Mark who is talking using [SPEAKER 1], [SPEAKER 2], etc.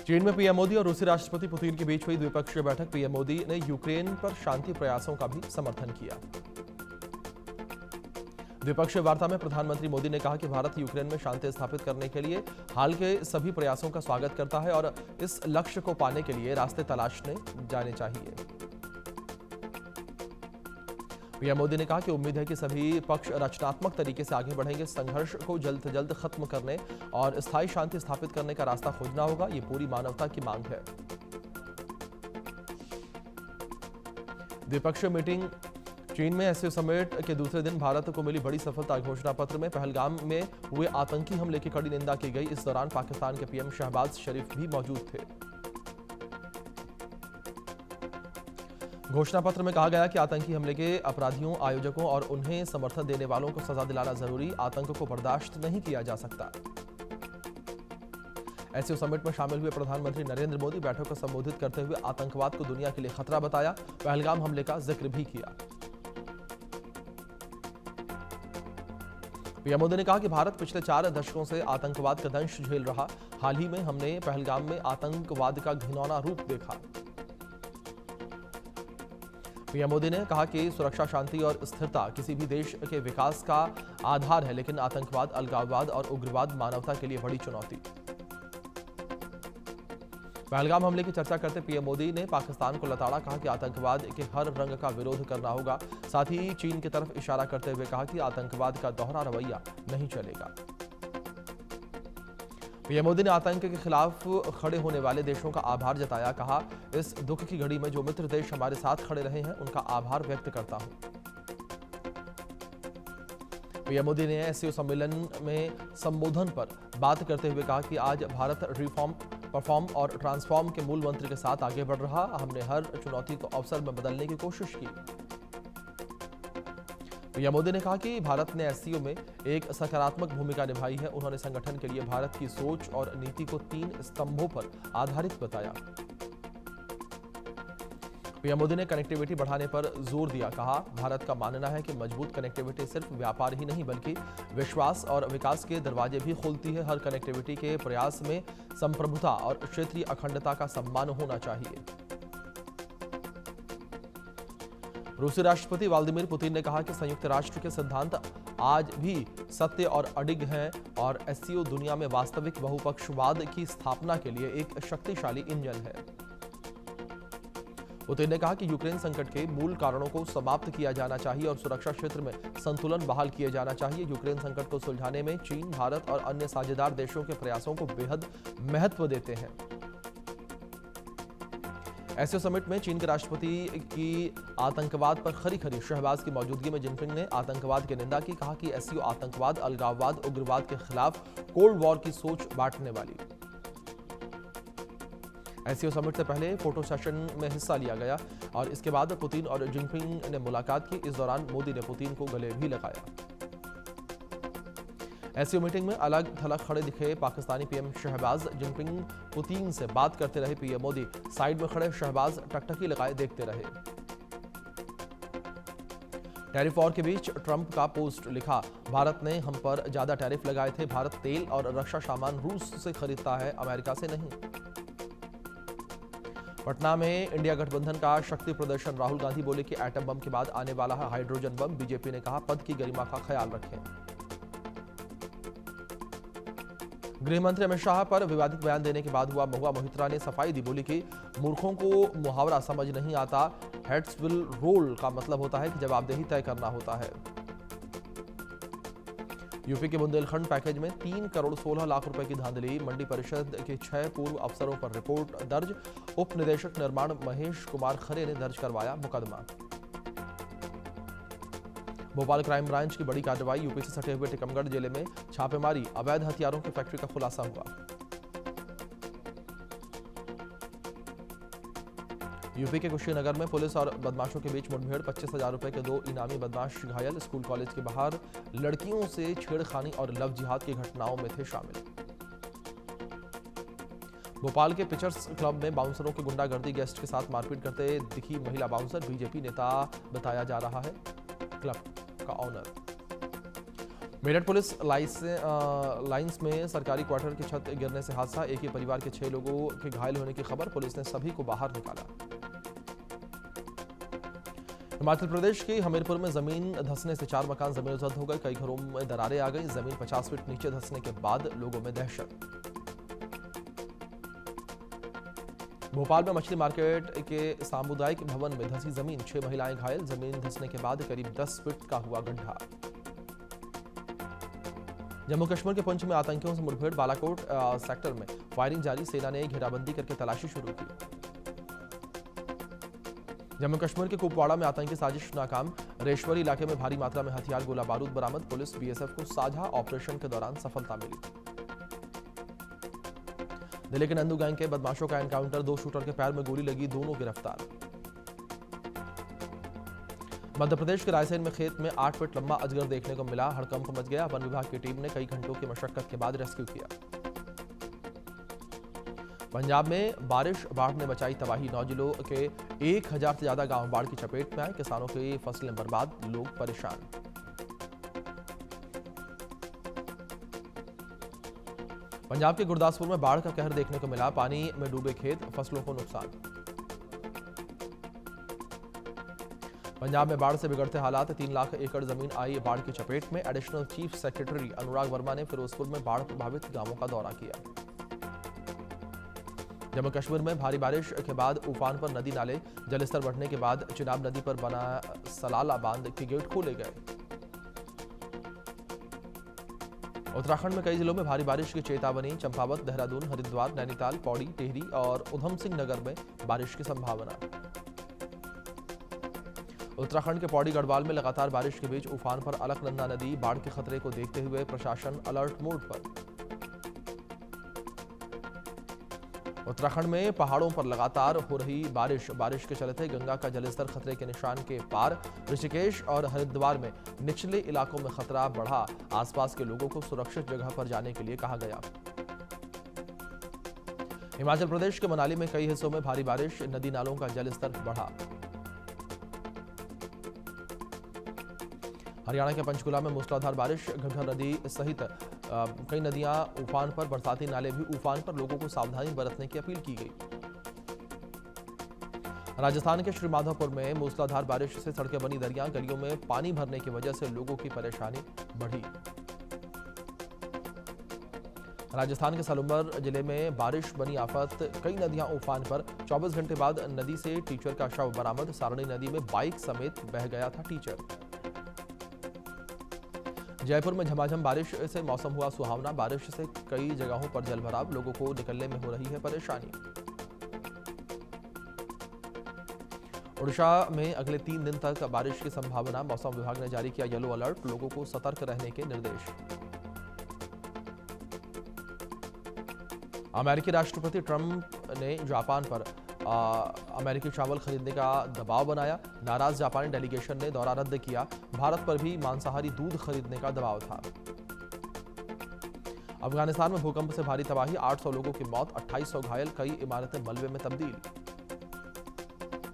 [SPEAKER 1] चीन में पीएम मोदी और रूसी राष्ट्रपति पुतिन के बीच हुई द्विपक्षीय बैठक। पीएम मोदी ने यूक्रेन पर शांति प्रयासों का भी समर्थन किया। द्विपक्षीय वार्ता में प्रधानमंत्री मोदी ने कहा कि भारत यूक्रेन में शांति स्थापित करने के लिए हाल के सभी प्रयासों का स्वागत करता है और इस लक्ष्य को पाने के लिए रास्ते तलाशने जाने चाहिए। पीएम मोदी ने कहा कि उम्मीद है कि सभी पक्ष रचनात्मक तरीके से आगे बढ़ेंगे। संघर्ष को जल्द से जल्द खत्म करने और स्थायी शांति स्थापित करने का रास्ता खोजना होगा। ये पूरी मानवता की मांग है। द्विपक्षीय मीटिंग चीन में एससीओ समिट के दूसरे दिन भारत को मिली बड़ी सफलता। घोषणा पत्र में पहलगाम में हुए आतंकी हमले की कड़ी निंदा की गई। इस दौरान पाकिस्तान के पीएम शहबाज शरीफ भी मौजूद थे। घोषणा पत्र में कहा गया कि आतंकी हमले के अपराधियों, आयोजकों और उन्हें समर्थन देने वालों को सजा दिलाना जरूरी। आतंक को बर्दाश्त नहीं किया जा सकता। एससीओ समिट में शामिल हुए प्रधानमंत्री नरेंद्र मोदी बैठक को संबोधित करते हुए आतंकवाद को दुनिया के लिए खतरा बताया। पहलगाम हमले का जिक्र भी किया। पीएम मोदी ने कहा कि भारत पिछले 4 दशकों से आतंकवाद का दंश झेल रहा। हाल ही में हमने पहलगाम में आतंकवाद का घिनौना रूप देखा। पीएम मोदी ने कहा कि सुरक्षा, शांति और स्थिरता किसी भी देश के विकास का आधार है, लेकिन आतंकवाद, अलगाववाद और उग्रवाद मानवता के लिए बड़ी चुनौती। पहलगाम हमले की चर्चा करते पीएम मोदी ने पाकिस्तान को लताड़ा। कहा कि आतंकवाद के हर रंग का विरोध करना होगा। साथ ही चीन की तरफ इशारा करते हुए कहा कि आतंकवाद का दोहरा रवैया नहीं चलेगा। पीएम मोदी ने आतंक के खिलाफ खड़े होने वाले देशों का आभार जताया। कहा, इस दुख की घड़ी में जो मित्र देश हमारे साथ खड़े रहे हैं, उनका आभार व्यक्त करता हूं। पीएम मोदी ने एससीओ सम्मेलन में संबोधन पर बात करते हुए कहा कि आज भारत रिफॉर्म, परफॉर्म और ट्रांसफॉर्म के मूल मंत्र के साथ आगे बढ़ रहा। हमने हर चुनौती को अवसर में बदलने की कोशिश की। पीएम मोदी ने कहा कि भारत ने एससीओ में एक सकारात्मक भूमिका निभाई है। उन्होंने संगठन के लिए भारत की सोच और नीति को 3 स्तंभों पर आधारित बताया। पीएम मोदी ने कनेक्टिविटी बढ़ाने पर जोर दिया। कहा, भारत का मानना है कि मजबूत कनेक्टिविटी सिर्फ व्यापार ही नहीं बल्कि विश्वास और विकास के दरवाजे भी खोलती है। हर कनेक्टिविटी के प्रयास में संप्रभुता और क्षेत्रीय अखंडता का सम्मान होना चाहिए। रूसी राष्ट्रपति व्लादिमीर पुतिन ने कहा कि संयुक्त राष्ट्र के सिद्धांत आज भी सत्य और अडिग हैं और एससीओ दुनिया में वास्तविक बहुपक्षवाद की स्थापना के लिए एक शक्तिशाली इंजन है। पुतिन ने कहा कि यूक्रेन संकट के मूल कारणों को समाप्त किया जाना चाहिए और सुरक्षा क्षेत्र में संतुलन बहाल किया जाना चाहिए। यूक्रेन संकट को सुलझाने में चीन, भारत और अन्य साझेदार देशों के प्रयासों को बेहद महत्व देते हैं। एससीओ समिट में चीन के राष्ट्रपति की आतंकवाद पर खरी शहबाज की मौजूदगी में जिनपिंग ने आतंकवाद की निंदा की। कहा कि एससीओ आतंकवाद, अलगाववाद, उग्रवाद के खिलाफ कोल्ड वॉर की सोच बांटने वाली। एससीओ समिट से पहले फोटो सेशन में हिस्सा लिया गया और इसके बाद पुतिन और जिनपिंग ने मुलाकात की। इस दौरान मोदी ने पुतिन को गले भी लगाया। एससीओ मीटिंग में अलग थलग खड़े दिखे Pakistani PM Shahbaz. Jinping Putin से बात करते रहे। पीएम मोदी साइड में खड़े शहबाज टकटकी लगाए देखते रहे। टैरिफ वॉर के बीच ट्रंप का पोस्ट लिखा, भारत ने हम पर ज्यादा टैरिफ लगाए थे। भारत तेल और रक्षा सामान रूस से खरीदता है, अमेरिका से नहीं। पटना में इंडिया गठबंधन का शक्ति प्रदर्शन। राहुल गांधी बोले कि एटम बम के बाद आने वाला है हाइड्रोजन बम। बीजेपी ने कहा, पद की गरिमा का ख्याल रखें। गृह मंत्री अमित शाह पर विवादित बयान देने के बाद हुआ महुआ। मोहित्रा ने सफाई दी, बोली कि मूर्खों को मुहावरा समझ नहीं आता। हेड्स विल रोल का मतलब होता है कि जवाबदेही तय करना होता है। यूपी के बुंदेलखंड पैकेज में 3 करोड़ 16 लाख रुपए की धांधली। मंडी परिषद के 6 पूर्व अफसरों पर रिपोर्ट दर्ज। उप निदेशक निर्माण महेश कुमार खरे ने दर्ज करवाया मुकदमा। भोपाल क्राइम ब्रांच की बड़ी कार्रवाई। यूपी से सटे हुए टीकमगढ़ जिले में छापेमारी। अवैध हथियारों की फैक्ट्री का खुलासा हुआ। यूपी के कुशीनगर में पुलिस और बदमाशों के बीच मुठभेड़। 25,000 रुपए के 2 इनामी बदमाश घायल। स्कूल कॉलेज के बाहर लड़कियों से छेड़खानी और लव जिहाद की घटनाओं में थे शामिल। भोपाल के पिचर्स क्लब में बाउंसरों की गुंडागर्दी। गेस्ट के साथ मारपीट करते दिखी महिला बाउंसर। बीजेपी नेता बताया जा रहा है क्लब का ऑनर। मेरठ पुलिस लाइंस में सरकारी क्वार्टर की छत गिरने से हादसा, एक ही परिवार के 6 लोगों के घायल होने की खबर, पुलिस ने सभी को बाहर निकाला। हिमाचल प्रदेश के हमीरपुर में जमीन धंसने से 4 मकान जमीन-ओ-जद हो गए, कई घरों में दरारें आ गई, जमीन 50 फीट नीचे धंसने के बाद लोगों में दहशत। भोपाल में मछली मार्केट के सामुदायिक भवन में धंसी जमीन, 6 महिलाएं घायल, जमीन धंसने के बाद करीब 10 फीट का हुआ गड्ढा। जम्मू कश्मीर के पुंछ में आतंकियों से मुठभेड़, बालाकोट सेक्टर में फायरिंग जारी, सेना ने घेराबंदी करके तलाशी शुरू की। जम्मू कश्मीर के कुपवाड़ा में आतंकी साजिश नाकाम, रेशवरी इलाके में भारी मात्रा में हथियार गोला बारूद बरामद, पुलिस बीएसएफ को साझा ऑपरेशन के दौरान सफलता मिली। दिल्ली के नंदू गैंग के बदमाशों का एनकाउंटर, 2 शूटर के पैर में गोली लगी, दोनों गिरफ्तार। मध्य प्रदेश के रायसेन में खेत में 8 फीट लंबा अजगर देखने को मिला, हड़कंप मच गया, वन विभाग की टीम ने कई घंटों की मशक्कत के बाद रेस्क्यू किया। पंजाब में बारिश, बाढ़ ने मचाई तबाही, 9 जिलों के 1000 से ज्यादा गांव बाढ़ की चपेट में आए, किसानों की फसलें बर्बाद, लोग परेशान। पंजाब के गुरदासपुर में बाढ़ का कहर देखने को मिला, पानी में डूबे खेत, फसलों को नुकसान। पंजाब में बाढ़ से बिगड़ते हालात, 3 लाख एकड़ जमीन आई बाढ़ की चपेट में, एडिशनल चीफ सेक्रेटरी अनुराग वर्मा ने फिरोजपुर में बाढ़ प्रभावित गांवों का दौरा किया। जम्मू कश्मीर में भारी बारिश के बाद उफान पर नदी नाले, जलस्तर बढ़ने के बाद चिनाब नदी पर बना सलाला बांध के गेट खोले गए। उत्तराखंड में कई जिलों में भारी बारिश की चेतावनी, चंपावत, देहरादून, हरिद्वार, नैनीताल, पौड़ी, टिहरी और उधम सिंह नगर में बारिश की संभावना। उत्तराखंड के पौड़ी गढ़वाल में लगातार बारिश के बीच उफान पर अलकनंदा नदी, बाढ़ के खतरे को देखते हुए प्रशासन अलर्ट मोड पर। उत्तराखंड में पहाड़ों पर लगातार हो रही बारिश के चलते गंगा का जलस्तर खतरे के निशान के पार, ऋषिकेश और हरिद्वार में निचले इलाकों में खतरा बढ़ा, आसपास के लोगों को सुरक्षित जगह पर जाने के लिए कहा गया। हिमाचल प्रदेश के मनाली में कई हिस्सों में भारी बारिश, नदी नालों का जलस्तर बढ़ा। हरियाणा के पंचकुला में मूसलाधार बारिश, घग्गर नदी सहित कई नदियां उफान पर, बरसाती नाले भी उफान पर, लोगों को सावधानी बरतने की अपील की गई। राजस्थान के श्रीमाधोपुर में मूसलाधार बारिश से सड़कें बनी दरियां, गलियों में पानी भरने की वजह से लोगों की परेशानी बढ़ी। राजस्थान के सलूम्बर जिले में बारिश बनी आफत, कई नदियां उफान पर, 24 घंटे बाद नदी से टीचर का शव बरामद, सारणी नदी में बाइक समेत बह गया था टीचर। जयपुर में झमाझम बारिश से मौसम हुआ सुहावना, बारिश से कई जगहों पर जलभराव, लोगों को निकलने में हो रही है परेशानी। ओडिशा में अगले 3 दिन तक बारिश की संभावना, मौसम विभाग ने जारी किया येलो अलर्ट, लोगों को सतर्क रहने के निर्देश। अमेरिकी राष्ट्रपति ट्रंप ने जापान पर अमेरिकी चावल खरीदने का दबाव बनाया, नाराज जापानी डेलीगेशन ने दौरा रद्द किया, भारत पर भी मांसाहारी दूध खरीदने का दबाव था। अफगानिस्तान में भूकंप से भारी तबाही, 800 लोगों की मौत, 2800 घायल, कई इमारतें मलबे में तब्दील।